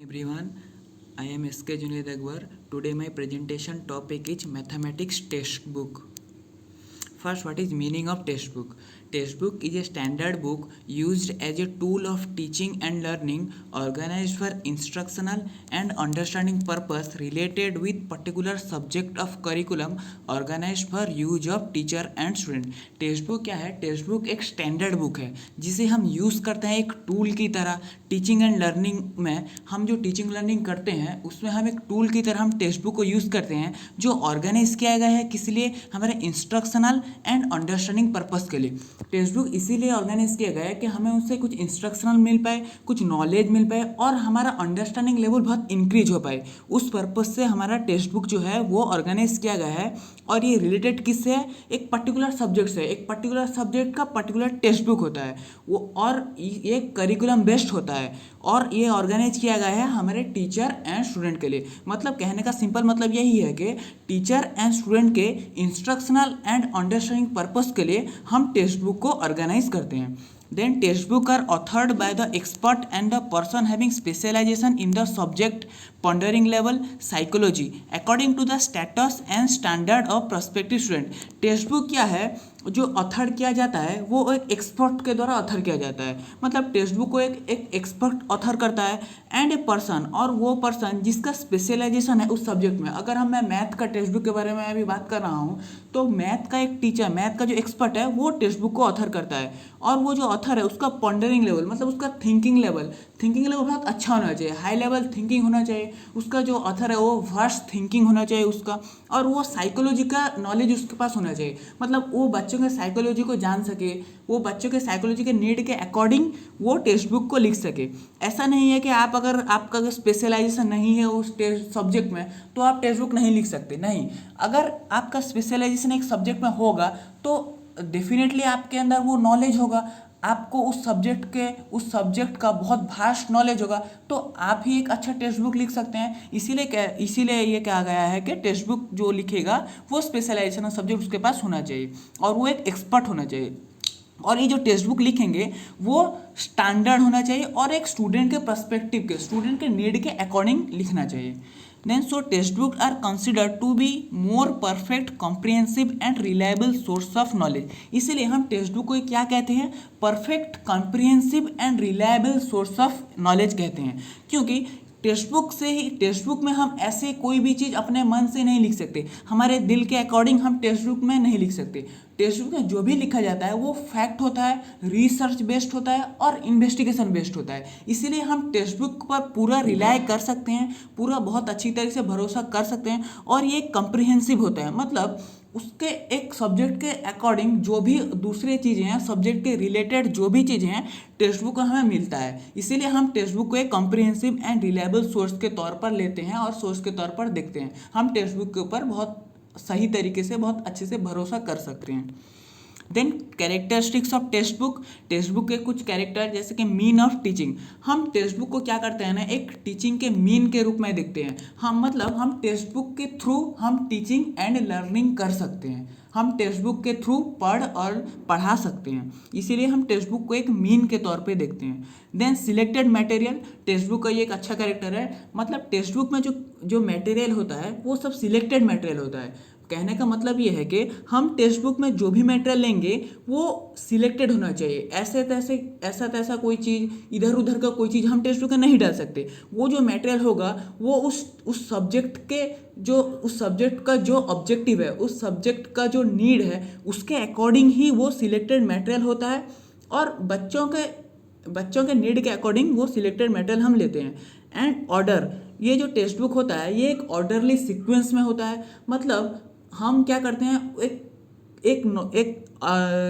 Everyone, I am SK Junaid Akbar. Today my presentation topic is mathematics textbook. First, what is meaning of textbook? Textbook is a standard book used as a tool of teaching and learning, organized for instructional and understanding purpose related with particular subject of curriculum, organized for use of teacher and student. Text क्या है? Text book एक standard book है जिसे हम use करते हैं एक tool की तरह। टीचिंग एंड लर्निंग में हम जो टीचिंग लर्निंग करते हैं उसमें हम एक टूल की तरह हम टेक्स्ट बुक को यूज़ करते हैं, जो ऑर्गेनाइज किया गया है किस लिए? हमारे इंस्ट्रक्शनल एंड अंडरस्टैंडिंग पर्पस के लिए। टेक्स्ट बुक इसीलिए ऑर्गेनाइज किया गया है कि हमें उससे कुछ इंस्ट्रक्शनल मिल पाए, कुछ नॉलेज मिल पाए और हमारा अंडरस्टैंडिंग लेवल बहुत इंक्रीज हो पाए। उस पर्पस से हमारा टेक्स्ट बुक जो है वो ऑर्गेनाइज किया गया है और ये रिलेटेड किससे है? एक पर्टिकुलर सब्जेक्ट से। एक पर्टिकुलर सब्जेक्ट का पर्टिकुलर टेक्स्ट बुक होता है वो, और ये करिकुलम बेस्ड होता है और ये ऑर्गेनाइज किया गया है हमारे टीचर एंड स्टूडेंट के लिए। मतलब कहने का सिंपल मतलब यही है कि टीचर एंड स्टूडेंट के इंस्ट्रक्शनल एंड अंडरस्टैंडिंग पर्पस के लिए हम टेक्स्ट बुक को ऑर्गेनाइज करते हैं। Then textbook are authored by the expert and the person having specialization in the subject, pondering level, psychology, according to the status and standard of prospective student. textbook क्या है? जो author किया जाता है वो एक एक्सपर्ट के द्वारा ऑथर किया जाता है। मतलब टेक्स्ट बुक को एक एक्सपर्ट ऑथर करता है एंड ए पर्सन, और वो पर्सन जिसका स्पेशलाइजेशन है उस सब्जेक्ट में। अगर मैं मैथ का टेक्स्ट बुक के बारे में अभी बात कर रहा हूँ तो मैथ का एक टीचर, मैथ का जो एक्सपर्ट है वो टेक्स्ट बुक को ऑथर करता है, और वो जो ऑथर है उसका पॉन्डरिंग लेवल मतलब उसका थिंकिंग लेवल बहुत अच्छा होना चाहिए, हाई लेवल थिंकिंग होना चाहिए। उसका जो ऑथर है वो वास्ट थिंकिंग होना चाहिए उसका, और वो साइकोलॉजी का नॉलेज उसके पास होना चाहिए। मतलब वो बच्चों के साइकोलॉजी को जान सके, वो बच्चों के साइकोलॉजी के नीड के अकॉर्डिंग वो टेक्स्ट बुक को लिख सके। ऐसा नहीं है कि आप अगर आपका अगर स्पेशलाइजेशन नहीं है उस सब्जेक्ट में तो आप टेक्स्ट बुक नहीं लिख सकते। नहीं, अगर आपका स्पेशलाइजेशन एक सब्जेक्ट में होगा तो डेफिनेटली आपके अंदर वो नॉलेज होगा, आपको उस सब्जेक्ट का बहुत वास्ट नॉलेज होगा, तो आप ही एक अच्छा टेक्स्ट बुक लिख सकते हैं। इसीलिए ये कहा गया है कि टेक्स्ट बुक जो लिखेगा वो स्पेशलाइजेशन सब्जेक्ट उसके पास होना चाहिए और वो एक एक्सपर्ट होना चाहिए। और ये जो टेक्स्ट बुक लिखेंगे वो स्टैंडर्ड होना चाहिए और एक स्टूडेंट के पर्सपेक्टिव के, स्टूडेंट के नीड के अकॉर्डिंग लिखना चाहिए। Then so textbooks are considered to be more perfect, comprehensive and reliable source of knowledge. इसीलिए हम टेक्स्ट बुक को क्या कहते हैं? Perfect, comprehensive and reliable source of knowledge कहते हैं। क्योंकि टेक्स्ट बुक में हम ऐसे कोई भी चीज़ अपने मन से नहीं लिख सकते, हमारे दिल के अकॉर्डिंग हम टेक्स्ट बुक में नहीं लिख सकते। टेक्स्ट बुक में जो भी लिखा जाता है वो फैक्ट होता है, रिसर्च बेस्ड होता है और इन्वेस्टिगेशन बेस्ड होता है। इसीलिए हम टेक्स्ट बुक पर पूरा रिलाय कर सकते हैं, पूरा बहुत अच्छी तरीके से भरोसा कर सकते हैं, और ये कम्प्रिहेंसिव होता है। मतलब उसके एक सब्जेक्ट के अकॉर्डिंग जो भी दूसरी चीज़ें हैं, सब्जेक्ट के रिलेटेड जो भी चीज़ें हैं टेक्स्ट बुक में हमें मिलता है। इसीलिए हम टेक्स्ट बुक को एक कॉम्प्रिहेंसिव एंड रिलायबल सोर्स के तौर पर लेते हैं और सोर्स के तौर पर देखते हैं। हम टेक्स्ट बुक के ऊपर बहुत सही तरीके से, बहुत अच्छे से भरोसा कर सकते हैं। Then characteristics of text book के कुछ कैरेक्टर, जैसे कि मीन ऑफ टीचिंग। हम टेक्स्ट बुक को क्या करते हैं ना, एक टीचिंग के मीन के रूप में देखते हैं। हम टेक्स्ट बुक के थ्रू हम टीचिंग एंड लर्निंग कर सकते हैं। हम टेक्स्ट बुक के थ्रू पढ़ा सकते हैं, इसीलिए हम टेक्स्ट बुक को एक मीन के तौर पे देखते हैं। Then selected material, text book का ये एक अच्छा कैरेक्टर है। मतलब टेक्स्ट बुक में जो मटेरियल होता है वो सब सिलेक्टेड मटेरियल होता है। कहने का मतलब ये है कि हम टेक्स्ट बुक में जो भी मटेरियल लेंगे वो सिलेक्टेड होना चाहिए। ऐसा तैसा कोई चीज़, इधर उधर का कोई चीज़ हम टेक्स्ट बुक में नहीं डाल सकते। वो जो मटेरियल होगा वो उस सब्जेक्ट का जो ऑब्जेक्टिव है, उस सब्जेक्ट का जो नीड है उसके अकॉर्डिंग ही वो सिलेक्टेड मटेरियल होता है, और बच्चों के नीड के अकॉर्डिंग वो सिलेक्टेड मटेरियल हम लेते हैं। एंड ऑर्डर, ये जो टेक्स्ट बुक होता है ये एक ऑर्डरली सीक्वेंस में होता है। मतलब हम क्या करते हैं,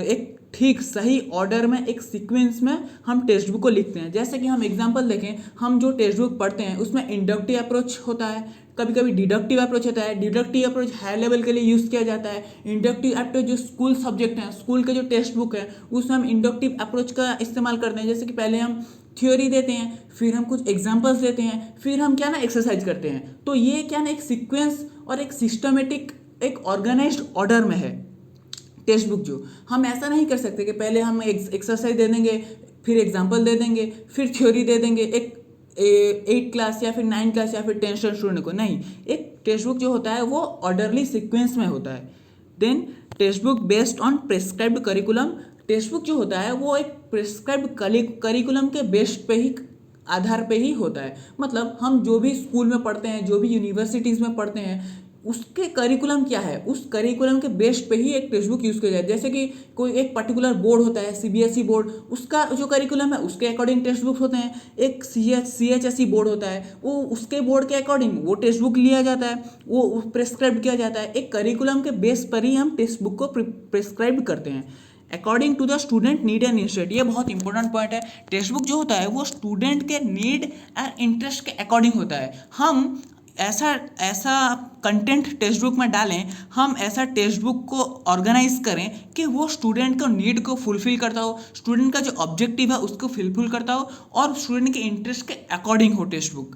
एक ठीक सही ऑर्डर में, एक सीक्वेंस में हम टेक्स्ट बुक को लिखते हैं। जैसे कि हम एग्जांपल देखें, हम जो टेक्स्ट बुक पढ़ते हैं उसमें इंडक्टिव अप्रोच होता है, कभी कभी डिडक्टिव अप्रोच होता है। डिडक्टिव अप्रोच हाई लेवल के लिए यूज़ किया जाता है। इंडक्टिव अप्रोच जो स्कूल सब्जेक्ट हैं, स्कूल के जो टेक्स्ट बुक है उसमें हम इंडक्टिव अप्रोच का इस्तेमाल करते हैं। जैसे कि पहले हम थ्योरी देते हैं, फिर हम कुछ एग्जाम्पल्स देते हैं, फिर हम क्या ना एक्सरसाइज करते हैं। तो ये क्या ना एक सीक्वेंस और एक सिस्टमेटिक, एक ऑर्गेनाइज्ड ऑर्डर में है टेक्स्ट बुक। जो हम ऐसा नहीं कर सकते कि पहले हम एक्सरसाइज दे देंगे, फिर एग्जाम्पल दे देंगे, फिर थ्योरी दे देंगे, 8 क्लास या फिर 9 क्लास या फिर 10 स्टूडेंट को, नहीं, एक टेक्स्ट बुक जो होता है वो ऑर्डरली सीक्वेंस में होता है। Then text book based on prescribed curriculum, text book जो होता है वो एक प्रिस्क्राइब्ड करिकुलम के बेस्ड पे ही, आधार पे ही होता है। मतलब हम जो भी स्कूल में पढ़ते हैं, जो भी यूनिवर्सिटीज़ में पढ़ते हैं, उसके करिकुलम क्या है, उस करिकुलम के बेस्ड पे ही एक टेक्स्ट बुक यूज़ किया जाए। जैसे कि कोई एक पर्टिकुलर बोर्ड होता है, सीबीएसई बोर्ड, उसका जो करिकुलम है उसके अकॉर्डिंग टेक्स्ट बुक होते हैं। एक सीएचएसई बोर्ड होता है, वो उसके बोर्ड के अकॉर्डिंग वो टेक्स्ट बुक लिया जाता है, वो प्रिस्क्राइब किया जाता है। एक करिकुलम के बेस पर ही हम टेक्स्ट बुक को प्रिस्क्राइब करते हैं according to the student need and interest. ये बहुत इंपॉर्टेंट पॉइंट है। टेक्स्ट बुक जो होता है वो स्टूडेंट के नीड एंड इंटरेस्ट के अकॉर्डिंग होता है। हम ऐसा कंटेंट टेक्स्ट बुक में डालें, हम ऐसा टेक्स्ट बुक को ऑर्गेनाइज करें कि वो स्टूडेंट को नीड को फुलफिल करता हो, स्टूडेंट का जो ऑब्जेक्टिव है उसको फुलफिल करता हो और स्टूडेंट के इंटरेस्ट के अकॉर्डिंग हो textbook.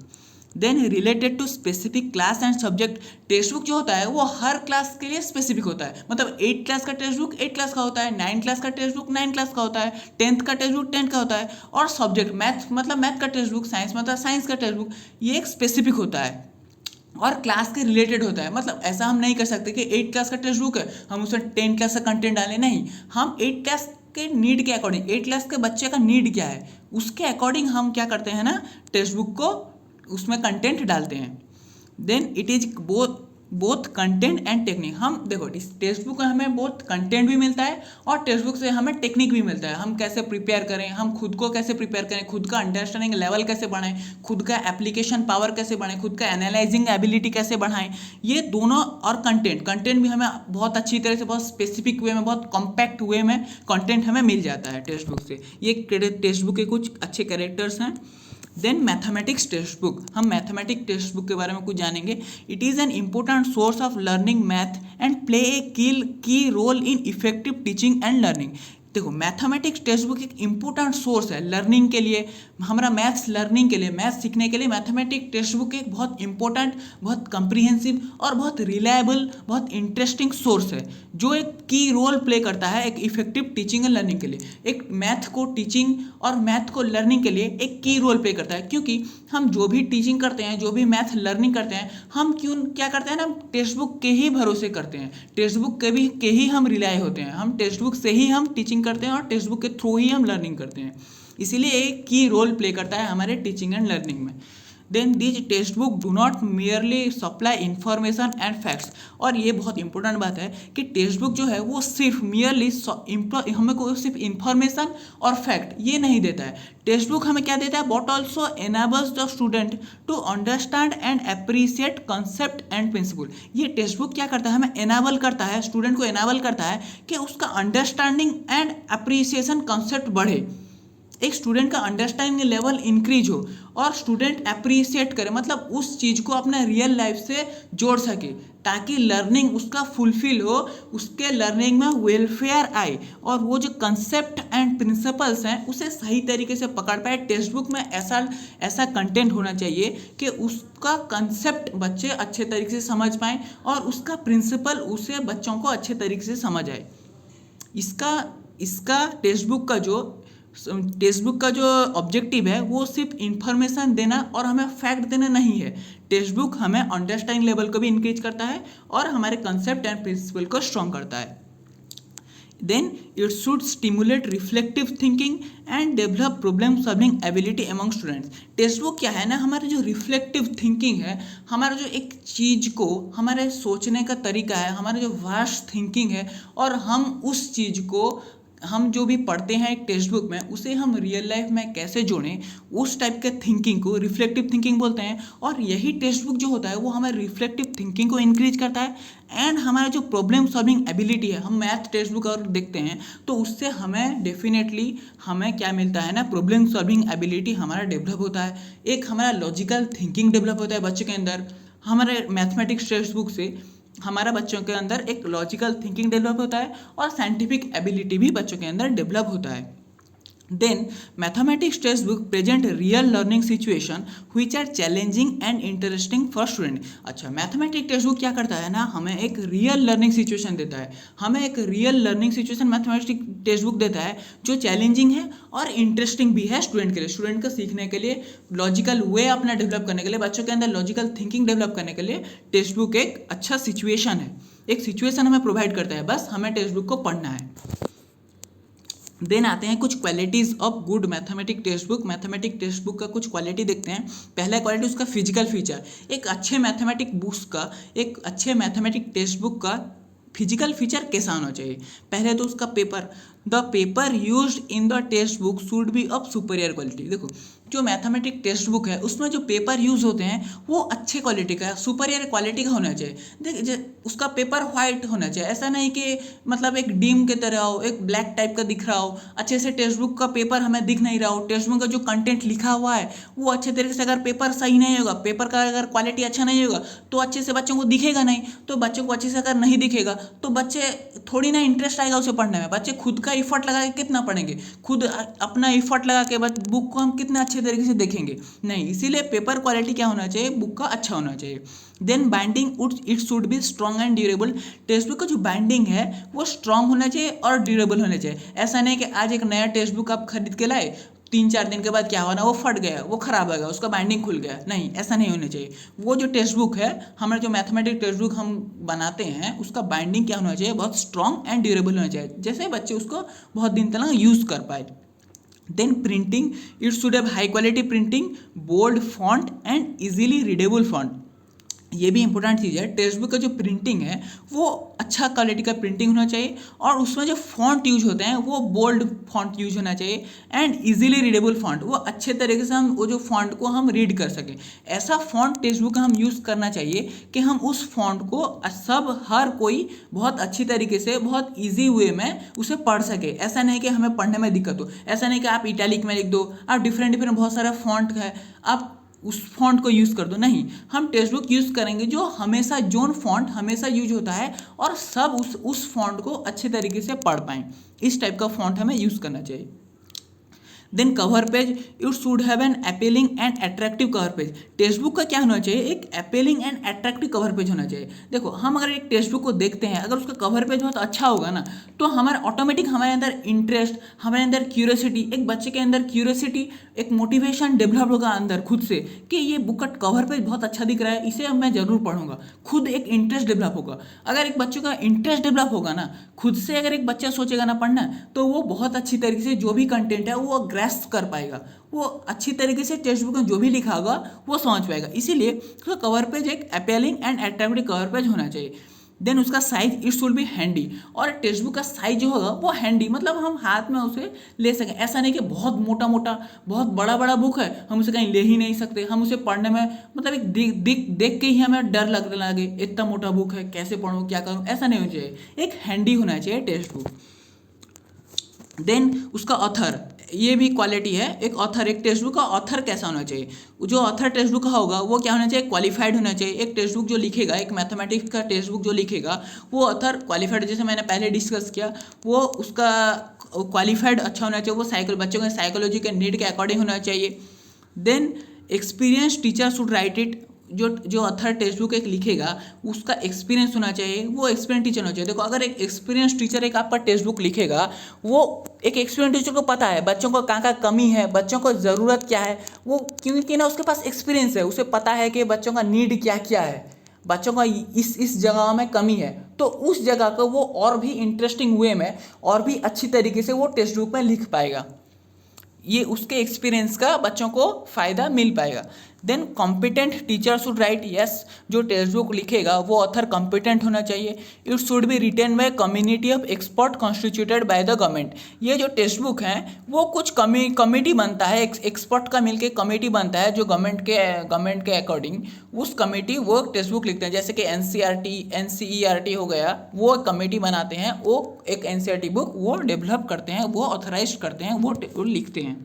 Then related to specific class and subject, text book जो होता है वो हर क्लास के लिए स्पेसिफिक होता है। मतलब 8 क्लास का टेक्स्ट बुक 8 क्लास का होता है, 9 क्लास का टेक्स्ट बुक 9 क्लास का होता है, 10th का टेक्स्ट बुक 10th का होता है, और सब्जेक्ट मैथ मतलब मैथ का टेक्स्ट बुक, साइंस मतलब साइंस का टेक्स्ट बुक, ये एक स्पेसिफिक होता है और क्लास के रिलेटेड होता है। मतलब ऐसा हम नहीं कर सकते कि 8 क्लास का टेक्स्ट बुक है हम उसमें 10 क्लास का कंटेंट डालें, नहीं, हम 8 क्लास के नीड के अकॉर्डिंग, 8 क्लास के बच्चे का नीड क्या है उसके अकॉर्डिंग हम क्या करते हैं ना, टेक्स्ट बुक को उसमें कंटेंट डालते हैं। Then it is both content and technique. हम देखो टेक्स्ट बुक में हमें बहुत कंटेंट भी मिलता है और टेक्स्ट बुक से हमें टेक्निक भी मिलता है। हम कैसे प्रिपेयर करें, हम खुद को कैसे प्रिपेयर करें, खुद का अंडरस्टैंडिंग लेवल कैसे बढ़ाएं, खुद का एप्लीकेशन पावर कैसे बढ़ाएं, खुद का एनालाइजिंग एबिलिटी कैसे बढ़ाएं, ये दोनों। और कंटेंट भी हमें बहुत अच्छी तरह से, बहुत स्पेसिफिक वे में, बहुत कॉम्पैक्ट वे में कंटेंट हमें मिल जाता है टेक्स्ट बुक से। ये टेक्स्ट बुक के कुछ अच्छे कैरेक्टर्स हैं। देन मैथमेटिक्स टेक्स्ट बुक, हम मैथमेटिक्स टेक्स्ट बुक के बारे में कुछ जानेंगे। It is an important source of learning math and play a key role in effective teaching and learning. देखो मैथमेटिक्स टेक्स्ट बुक एक इम्पोर्टेंट सोर्स है लर्निंग के लिए, हमारा मैथ्स लर्निंग के लिए, मैथ्स सीखने के लिए मैथमेटिक्स टेक्स्ट बुक एक बहुत इंपॉर्टेंट, बहुत कंप्रीहेंसिव और बहुत रिलायबल, बहुत इंटरेस्टिंग सोर्स है जो एक की रोल प्ले करता है एक इफेक्टिव टीचिंग एंड लर्निंग के लिए। एक मैथ को टीचिंग और मैथ को लर्निंग के लिए एक की रोल प्ले करता है, क्योंकि हम जो भी टीचिंग करते हैं, जो भी मैथ लर्निंग करते हैं, हम क्या करते हैं ना, टेक्स्ट बुक के ही भरोसे करते हैं, टेक्स्ट बुक के ही हम रिलाय होते हैं, हम टेक्स्ट बुक से ही हम टीचिंग करते हैं और टेक्स्ट बुक के थ्रू ही हम लर्निंग करते हैं। इसीलिए एक की रोल प्ले करता है हमारे टीचिंग एंड लर्निंग में। Then this textbook do not merely supply information and facts. और ये बहुत इंपॉर्टेंट बात है कि टेक्स्ट बुक जो है वो सिर्फ मियरली हमें को सिर्फ इंफॉर्मेशन और फैक्ट ये नहीं देता है। टेक्स्ट बुक हमें क्या देता है, but also enables the student to understand and appreciate concept and principle. ये टेक्स्ट बुक क्या करता है, हमें एनाबल करता है, स्टूडेंट को एनाबल करता है कि उसका अंडरस्टैंडिंग एंड अप्रिसिएशन कॉन्सेप्ट बढ़े, एक स्टूडेंट का अंडरस्टैंडिंग लेवल इंक्रीज हो और स्टूडेंट अप्रिशिएट करे, मतलब उस चीज़ को अपने रियल लाइफ से जोड़ सके ताकि लर्निंग उसका फुलफिल हो, उसके लर्निंग में वेलफेयर आए और वो जो कंसेप्ट एंड प्रिंसिपल्स हैं उसे सही तरीके से पकड़ पाए। टेक्स्ट बुक में ऐसा कंटेंट होना चाहिए कि उसका कंसेप्ट बच्चे अच्छे तरीके से समझ पाएँ और उसका प्रिंसिपल उसे बच्चों को अच्छे तरीके से समझ आए। इसका टेक्स्ट बुक का जो ऑब्जेक्टिव है वो सिर्फ इंफॉर्मेशन देना और हमें फैक्ट देना नहीं है। टेक्स्ट बुक हमें अंडरस्टैंडिंग लेवल को भी इंक्रीज करता है और हमारे कंसेप्ट एंड प्रिंसिपल को स्ट्रॉन्ग करता है। Then it should stimulate reflective thinking and develop problem solving ability among students. Text book क्या है ना, हमारे जो रिफ्लेक्टिव थिंकिंग है, हमारा जो एक चीज़ को, हमारे सोचने का तरीका है, हमारा जो वास्ट थिंकिंग है, और हम उस चीज़ को, हम जो भी पढ़ते हैं एक टेक्स्ट बुक में, उसे हम रियल लाइफ में कैसे जोड़ें, उस टाइप के थिंकिंग को रिफ्लेक्टिव थिंकिंग बोलते हैं। और यही टेक्स्ट बुक जो होता है वो हमारे रिफ्लेक्टिव थिंकिंग को इंक्रीज करता है एंड हमारा जो प्रॉब्लम सॉल्विंग एबिलिटी है, हम मैथ टेक्स्ट बुक अगर देखते हैं तो उससे हमें डेफिनेटली हमें क्या मिलता है ना, प्रॉब्लम सॉल्विंग एबिलिटी हमारा डेवलप होता है, एक हमारा लॉजिकल थिंकिंग डेवलप होता है बच्चे के अंदर। हमारे मैथमेटिक्स टेक्स्ट बुक से हमारा बच्चों के अंदर एक लॉजिकल थिंकिंग डेवलप होता है और साइंटिफिक एबिलिटी भी बच्चों के अंदर डेवलप होता है। Then mathematics textbook present real learning situation which are challenging and interesting for student. अच्छा, मैथमेटिक्स टेक्स्ट बुक क्या करता है ना, हमें एक रियल लर्निंग सिचुएशन देता है, हमें एक real learning situation mathematics text book देता है जो चैलेंजिंग है और इंटरेस्टिंग भी है स्टूडेंट के लिए, स्टूडेंट को सीखने के लिए, लॉजिकल वे अपना डेवलप करने के लिए, बच्चों के अंदर लॉजिकल थिंकिंग डेवलप करने के लिए टेक्स्ट बुक एक अच्छा सिचुएशन है, एक सिचुएशन हमें प्रोवाइड करता है, बस हमें टेक्स्ट बुक को पढ़ना है। देन आते हैं कुछ qualities of good mathematic text book. Mathematic text book का कुछ क्वालिटी देखते हैं। पहला क्वालिटी उसका फिजिकल फीचर। एक अच्छे मैथमेटिक बुक्स का, एक अच्छे मैथमेटिक टेक्स्ट बुक का फिजिकल फीचर कैसा होना चाहिए। पहले तो उसका paper, the paper used in the text book should be of superior quality. देखो, जो मैथमेटिक टेक्स्ट बुक है उसमें जो पेपर यूज़ होते हैं वो अच्छे क्वालिटी का, सुपीरियर क्वालिटी का होना चाहिए। देखिए, उसका पेपर वाइट होना चाहिए, ऐसा नहीं कि मतलब एक डीम की तरह हो, एक ब्लैक टाइप का दिख रहा हो, अच्छे से टेक्स्ट बुक का पेपर हमें दिख नहीं रहा हो, टेक्स्ट बुक का जो कंटेंट लिखा हुआ है वो अच्छे तरीके से, अगर पेपर सही नहीं होगा, पेपर का अगर क्वालिटी अच्छा नहीं होगा तो अच्छे से बच्चों को दिखेगा नहीं। तो बच्चों को अच्छे से अगर नहीं दिखेगा तो बच्चे थोड़ी ना इंटरेस्ट आएगा उसे पढ़ने में। बच्चे खुद का इफर्ट लगा के कितना पढ़ेंगे, खुद अपना इफर्ट लगा के बुक को हम कितने अच्छे तरीके से देखेंगे नहीं। इसीलिए पेपर क्वालिटी क्या होना चाहिए, बुक का अच्छा होना चाहिए। Then binding it should be strong and durable. Text book का जो बाइंडिंग है वो स्ट्रॉन्ग होना चाहिए और ड्यूरेबल होना चाहिए। ऐसा नहीं कि आज एक नया टेक्स्ट बुक आप खरीद के लाए, 3-4 दिन के बाद क्या हुआ ना, वो फट गया, वो खराब हो गया, उसका बाइंडिंग खुल गया, नहीं, ऐसा नहीं होना चाहिए। वो जो टेक्स्ट बुक है, हमारे जो मैथमेटिक्स टेक्स्ट बुक हम बनाते हैं उसका बाइंडिंग क्या होना चाहिए, बहुत स्ट्रॉन्ग एंड ड्यूरेबल होना चाहिए, जैसे बच्चे उसको बहुत दिन तक यूज़ कर पाए। Then printing, it should have high quality printing, bold font and easily readable font. ये भी इंपॉर्टेंट चीज़ है। टेक्स्ट बुक का जो प्रिंटिंग है वो अच्छा क्वालिटी का प्रिंटिंग होना चाहिए और उसमें जो फॉन्ट यूज होते हैं वो बोल्ड फॉन्ट यूज होना चाहिए एंड इजीली रीडेबल फॉन्ट, वो अच्छे तरीके से हम वो जो फॉन्ट को हम रीड कर सकें। ऐसा फॉन्ट टेक्स्ट बुक का हम यूज़ करना चाहिए कि हम उस फॉन्ट को हर कोई बहुत अच्छी तरीके से, बहुत ईजी वे में उसे पढ़ सके। ऐसा नहीं कि हमें पढ़ने में दिक्कत हो, ऐसा नहीं कि आप इटैलिक में लिख दो, आप डिफरेंट डिफरेंट बहुत सारा फॉन्ट है, आप उस फॉन्ट को यूज़ कर दो, नहीं, हम टेक्स्ट बुक यूज़ करेंगे जो हमेशा, जोन फॉन्ट हमेशा यूज होता है और सब उस फॉन्ट को अच्छे तरीके से पढ़ पाएँ, इस टाइप का फॉन्ट हमें यूज़ करना चाहिए। Then cover page, it should have an appealing and attractive cover page. Text book का क्या होना चाहिए, एक appealing and attractive cover page होना चाहिए। देखो, हम अगर एक टेक्स्ट बुक को देखते हैं, अगर उसका कवर पेज बहुत अच्छा होगा ना तो हमारा ऑटोमेटिक हमारे अंदर इंटरेस्ट, हमारे अंदर क्यूरियोसिटी, एक बच्चे के अंदर क्यूरियोसिटी, एक मोटिवेशन डेवलप होगा अंदर खुद से कि ये बुक का कवर पेज बहुत अच्छा दिख रहा है, इसे अब मैं ज़रूर पढ़ूंगा, खुद एक इंटरेस्ट डेवलप होगा। अगर एक बच्चों का इंटरेस्ट डेवलप होगा ना, खुद से अगर एक बच्चा सोचेगा ना पढ़ना, तो वो बहुत अच्छी तरीके से जो भी कंटेंट है वो ग्रैस्प कर पाएगा, वो अच्छी तरीके से टेक्स्ट बुक में जो भी लिखा होगा वो समझ पाएगा। इसीलिए उसका कवर पेज एक appealing and attractive cover page होना चाहिए। देन उसका size, it should B handy, और टेक्स्ट बुक का साइज जो होगा वो हैंडी, मतलब हम हाथ में उसे ले सकें। ऐसा नहीं कि बहुत मोटा मोटा, बहुत बड़ा बड़ा बुक है, हम उसे कहीं ले ही नहीं सकते, हम उसे पढ़ने में मतलब एक देख के ही हमें डर लगने लगे, इतना मोटा बुक है, कैसे पढ़ूँ, क्या करूँ, ऐसा नहीं होना चाहिए। एक हैंडी होना चाहिए टेक्स्ट बुक। देन उसका ऑथर, ये भी क्वालिटी है। एक ऑथर, एक टेक्स्ट बुक का ऑथर कैसा होना चाहिए, जो ऑथर टेक्स्ट बुक का होगा वो क्या होना चाहिए, क्वालिफाइड होना चाहिए। एक टेक्स्ट बुक जो लिखेगा, एक मैथमेटिक्स का टेक्स्ट बुक जो लिखेगा वो ऑथर क्वालिफाइड, जैसे मैंने पहले डिस्कस किया, वो उसका क्वालिफाइड अच्छा होना चाहिए, वो बच्चों के साइकोलॉजी के नीड के अकॉर्डिंग होना चाहिए। Then experience teacher should write it, जो ऑथर टेक्स्ट बुक एक लिखेगा उसका एक्सपीरियंस होना चाहिए, वो एक्सपीरियंस टीचर होना चाहिए। देखो, अगर एक एक्सपीरियंस टीचर एक आपका टेक्स्ट बुक लिखेगा, वो एक एक्सपीरियंस टीचर को पता है बच्चों को कहाँ कमी है, बच्चों को ज़रूरत क्या है, वो क्योंकि ना उसके पास एक्सपीरियंस है, उसे पता है कि बच्चों का नीड क्या क्या है, बच्चों का इस जगह में कमी है, तो उस जगह को वो और भी इंटरेस्टिंग वे में और भी अच्छी तरीके से वो टेक्स्ट बुक में लिख पाएगा। ये उसके एक्सपीरियंस का बच्चों को फ़ायदा मिल पाएगा। Then competent teacher should right, yes, जो टेक्स्ट बुक लिखेगा वो ऑथर कॉम्पिटेंट होना चाहिए। It should be written by community of expert constituted by the government. ये जो टेक्स्ट बुक है वो कुछ कमेटी बनता है, एक्सपर्ट का मिलके कमेटी बनता है जो गवर्नमेंट के अकॉर्डिंग उस कमेटी वो टेक्स्ट बुक लिखते हैं। जैसे कि NCERT हो गया, वो कमेटी बनाते हैं, वो एक NCERT बुक वो डेवलप करते हैं, वो ऑथराइज करते हैं, वो लिखते हैं।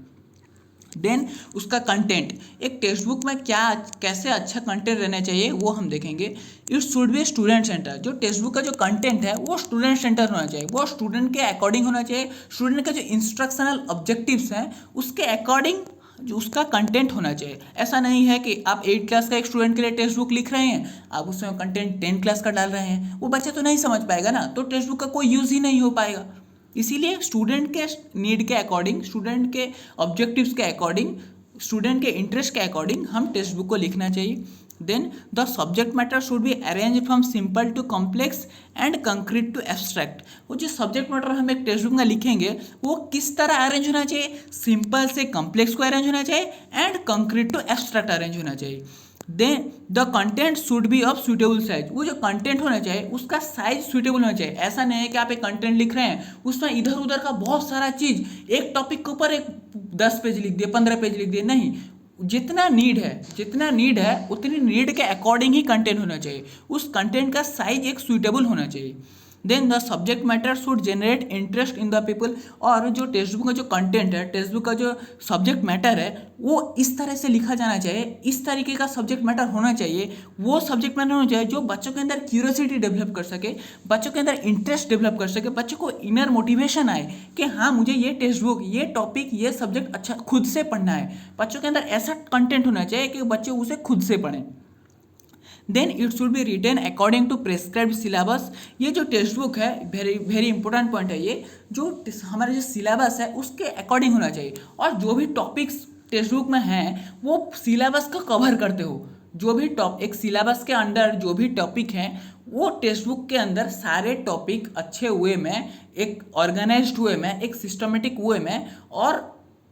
देन उसका कंटेंट, एक टेक्स्ट बुक में क्या कैसे अच्छा कंटेंट रहना चाहिए वो हम देखेंगे। It should B student centre, जो टेक्स्ट बुक का जो कंटेंट है वो स्टूडेंट सेंटर होना चाहिए, वो स्टूडेंट के अकॉर्डिंग होना चाहिए। स्टूडेंट के जो इंस्ट्रक्शनल ऑब्जेक्टिव्स हैं उसके अकॉर्डिंग जो उसका कंटेंट होना चाहिए। ऐसा नहीं है कि आप 8 क्लास का एक स्टूडेंट के लिए टेक्स्ट बुक लिख रहे हैं, आप उसमें कंटेंट 10 क्लास का डाल रहे हैं, वो बच्चा तो नहीं समझ पाएगा ना, तो टेक्स्ट बुक का कोई यूज़ ही नहीं हो पाएगा। इसीलिए स्टूडेंट के नीड के अकॉर्डिंग, स्टूडेंट के ऑब्जेक्टिव्स के अकॉर्डिंग, स्टूडेंट के इंटरेस्ट के अकॉर्डिंग हम टेक्स्ट बुक को लिखना चाहिए। Then the subject matter should be arrange from simple to complex and concrete to abstract. वो जो सब्जेक्ट मैटर हम एक टेक्स्ट बुक में लिखेंगे वो किस तरह अरेंज होना चाहिए, सिंपल से कॉम्प्लेक्स को अरेंज होना चाहिए and concrete to abstract arrange होना चाहिए। Then the content should be of suitable size, वो जो कंटेंट होना चाहिए उसका साइज सुटेबल होना चाहिए। ऐसा नहीं है कि आप एक कंटेंट लिख रहे हैं उसमें इधर उधर का बहुत सारा चीज़, एक टॉपिक के ऊपर एक 10 पेज लिख दिए, 15 पेज लिख दिए, नहीं, जितना नीड है उतनी नीड के अकॉर्डिंग ही कंटेंट होना चाहिए, उस कंटेंट का साइज एक सुटेबल होना चाहिए। Then the subject matter should generate interest in the people, और जो टेक्स्ट बुक का जो कंटेंट है, टेक्स्ट बुक का जो सब्जेक्ट मैटर है वो इस तरह से लिखा जाना चाहिए, इस तरीके का सब्जेक्ट मैटर होना चाहिए, वो सब्जेक्ट मैटर होना चाहिए जो बच्चों के अंदर क्यूरियोसिटी डेवलप कर सके, बच्चों के अंदर इंटरेस्ट डेवलप कर सके, बच्चों को इनर मोटिवेशन आए कि हाँ मुझे ये टेक्स्ट बुक, ये टॉपिक, ये सब्जेक्ट अच्छा खुद से पढ़ना है। बच्चों के अंदर ऐसा कंटेंट होना चाहिए कि बच्चे उसे खुद से पढ़ें। Then it should be written according to prescribed syllabus. ये जो टेक्स्ट बुक है, वेरी वेरी इंपॉर्टेंट पॉइंट है ये, जो हमारा जो सिलेबस है उसके अकॉर्डिंग होना चाहिए, और जो भी टॉपिक्स टेक्स्ट बुक में हैं वो सिलेबस को कवर करते हो। जो भी एक सिलेबस के अंडर जो भी टॉपिक हैं वो टेक्स्ट बुक के अंदर सारे टॉपिक अच्छे वे में, एक ऑर्गेनाइज्ड वे में, एक सिस्टमेटिक वे में, और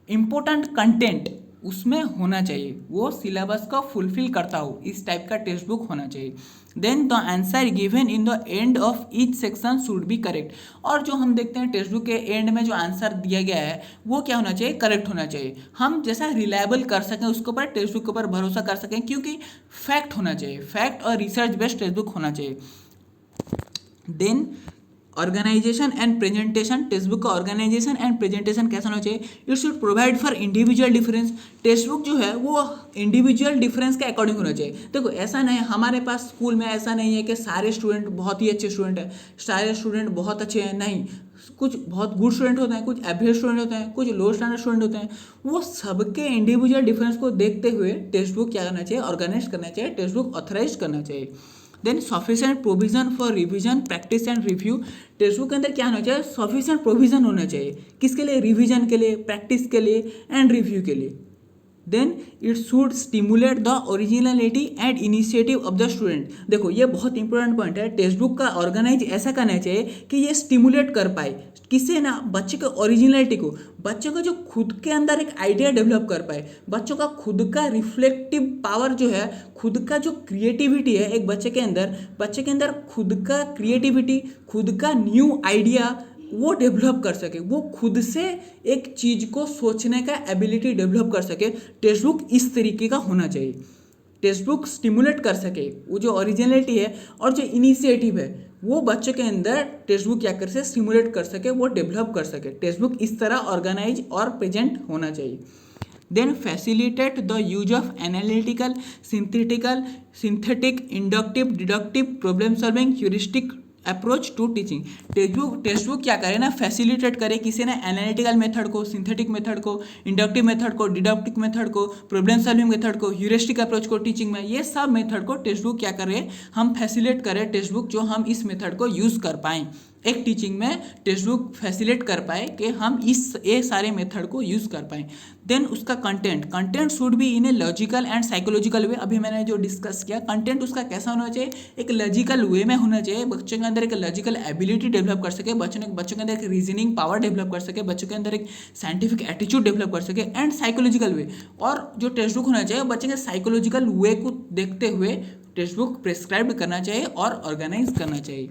इम्पोर्टेंट कंटेंट उसमें होना चाहिए, वो सिलेबस को फुलफिल करता हो, इस टाइप का टेक्स्ट बुक होना चाहिए। Then the answer given in the end of each section should be correct, और जो हम देखते हैं टेक्स्ट बुक के एंड में जो आंसर दिया गया है वो क्या होना चाहिए, करेक्ट होना चाहिए। हम जैसा रिलायबल कर सकें उसके ऊपर, टेक्स्ट बुक के ऊपर भरोसा कर सकें, क्योंकि फैक्ट होना चाहिए, फैक्ट और रिसर्च बेस्ड टेक्स्ट बुक होना चाहिए। Then organisation and presentation, text book का ऑर्गेनाइजेशन एंड प्रेजेंटेशन कैसा होना चाहिए, it should provide for individual difference. Text book जो है वो इंडिविजुअल डिफरेंस के अकॉर्डिंग होना चाहिए। देखो ऐसा नहीं, हमारे पास स्कूल में ऐसा नहीं है कि सारे स्टूडेंट बहुत ही अच्छे स्टूडेंट हैं, सारे स्टूडेंट बहुत अच्छे हैं, नहीं, कुछ बहुत गुड स्टूडेंट होते हैं, कुछ एवरेज स्टूडेंट होते हैं, कुछ लो स्टैंडर्ड स्टूडेंट होते हैं। वो सबके इंडिविजुअल डिफरेंस को देखते हुए टेक्स्ट बुक क्या करना चाहिए, ऑर्गेनाइज करना चाहिए, टेक्स्ट बुक ऑथराइज करना चाहिए। Than sufficient provision for revision, practice and review. Text book के अंदर क्या होना चाहिए, सफिशिएंट प्रोविजन होना चाहिए, किसके लिए, रिवीजन के लिए, प्रैक्टिस के लिए एंड रिव्यू के लिए। Then it should stimulate the originality and initiative of the student. देखो ये बहुत इंपॉर्टेंट पॉइंट है, टेक्स्ट बुक का ऑर्गेनाइज ऐसा करना चाहिए कि ये स्टिमुलेट कर पाए किसे ना, बच्चे के ओरिजिनलिटी को, बच्चों का जो खुद के अंदर एक आइडिया डेवलप कर पाए, बच्चों का खुद का रिफ्लेक्टिव पावर जो है, खुद का जो क्रिएटिविटी है एक बच्चे के अंदर खुद का क्रिएटिविटी, खुद का न्यू आइडिया वो डेवलप कर सके, वो खुद से एक चीज़ को सोचने का एबिलिटी डेवलप कर सके। टेक्स्ट बुक इस तरीके का होना चाहिए, टेक्स्ट बुक स्टिमुलेट कर सके वो जो ओरिजिनलिटी है और जो इनिशिएटिव है वो बच्चों के अंदर टेक्स्ट बुक क्या कर सके, स्टिमुलेट कर सके, वो डेवलप कर सके। टेक्स्ट बुक इस तरह ऑर्गेनाइज और प्रेजेंट होना चाहिए। Then facilitate the use of analytical, synthetic, inductive, deductive, problem solving, heuristic approach to teaching. Text book क्या करे ना, फैसिलिटेट करे किसी ने एनालिटिकल मेथड को, सिंथेटिक मेथड को, इंडक्टिव मेथड को, डिडक्टिव मेथड को, प्रॉब्लम सॉल्विंग मेथड को, ह्यूरिस्टिक अप्रोच को टीचिंग में, ये सब मेथड को टेक्स्ट बुक क्या करे, हम फैसिलिटेट करें टेक्स्ट बुक, जो हम इस मेथड को यूज़ कर पाएँ, एक टीचिंग में टेक्स्ट बुक फैसिलिटेट कर पाए कि हम ये सारे मेथड को यूज़ कर पाएँ। देन उसका content should be in a logical and psychological way. अभी मैंने जो डिस्कस किया, कंटेंट उसका कैसा होना चाहिए, एक लॉजिकल वे में होना चाहिए, बच्चों के अंदर एक लॉजिकल एबिलिटी डेवलप कर सके, बच्चों के अंदर एक रीजनिंग पावर डेवलप कर सके, बच्चों के अंदर एक साइंटिफिक एटीट्यूड डेवलप कर सके, एंड साइकोलॉजिकल वे। और जो टेक्स्ट बुक होना चाहिए बच्चे के साइकोलॉजिकल वे को देखते हुए टेक्स्ट बुक प्रिस्क्राइब करना चाहिए और ऑर्गेनाइज करना चाहिए।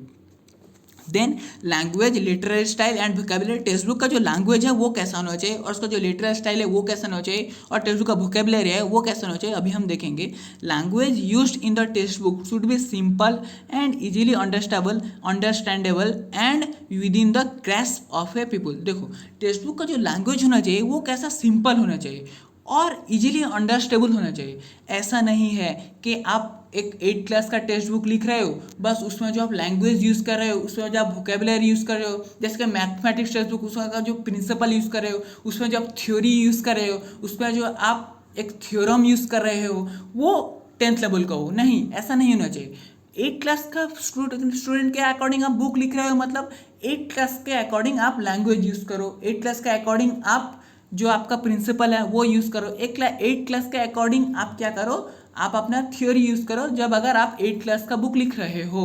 Then language, literary style and vocabulary. Text book का जो लैंग्वेज है वो कैसा होना चाहिए और उसका जो लिटरेरी स्टाइल है वो कैसा होना चाहिए, और टेक्स्ट बुक का वोकेबुलरी है वो कैसा होना चाहिए, अभी हम देखेंगे। Language used in the text book should B simple and easily understandable and with in the grasp of A people. देखो टेक्स्ट बुक का जो लैंग्वेज होना चाहिए वो कैसा, सिंपल होना चाहिए, और इजीली अंडरस्टेबल होना चाहिए। ऐसा नहीं है कि आप एक 8 क्लास का टेक्स्ट बुक लिख रहे हो, बस उसमें जो आप लैंग्वेज यूज़ कर रहे हो, उसमें जो आप वोकेबलरी यूज़ कर रहे हो, जैसे कि मैथमेटिक्स टेक्स्ट बुक, उसका जो प्रिंसिपल यूज़ कर रहे हो, उसमें जो आप थ्योरी यूज़ कर रहे हो, उसमें जो आप एक थ्योरम यूज़ कर रहे हो, वो 10th लेवल का हो। नहीं, ऐसा नहीं होना चाहिए। 8 क्लास का स्टूडेंट के अकॉर्डिंग आप बुक लिख रहे हो, मतलब 8 क्लास के अकॉर्डिंग आप लैंग्वेज यूज़ करो, 8 क्लास के अकॉर्डिंग आप जो आपका प्रिंसिपल है वो यूज़ करो। 8 क्लास के अकॉर्डिंग आप क्या करो, आप अपना थ्योरी यूज़ करो। जब अगर आप 8 क्लास का बुक लिख रहे हो,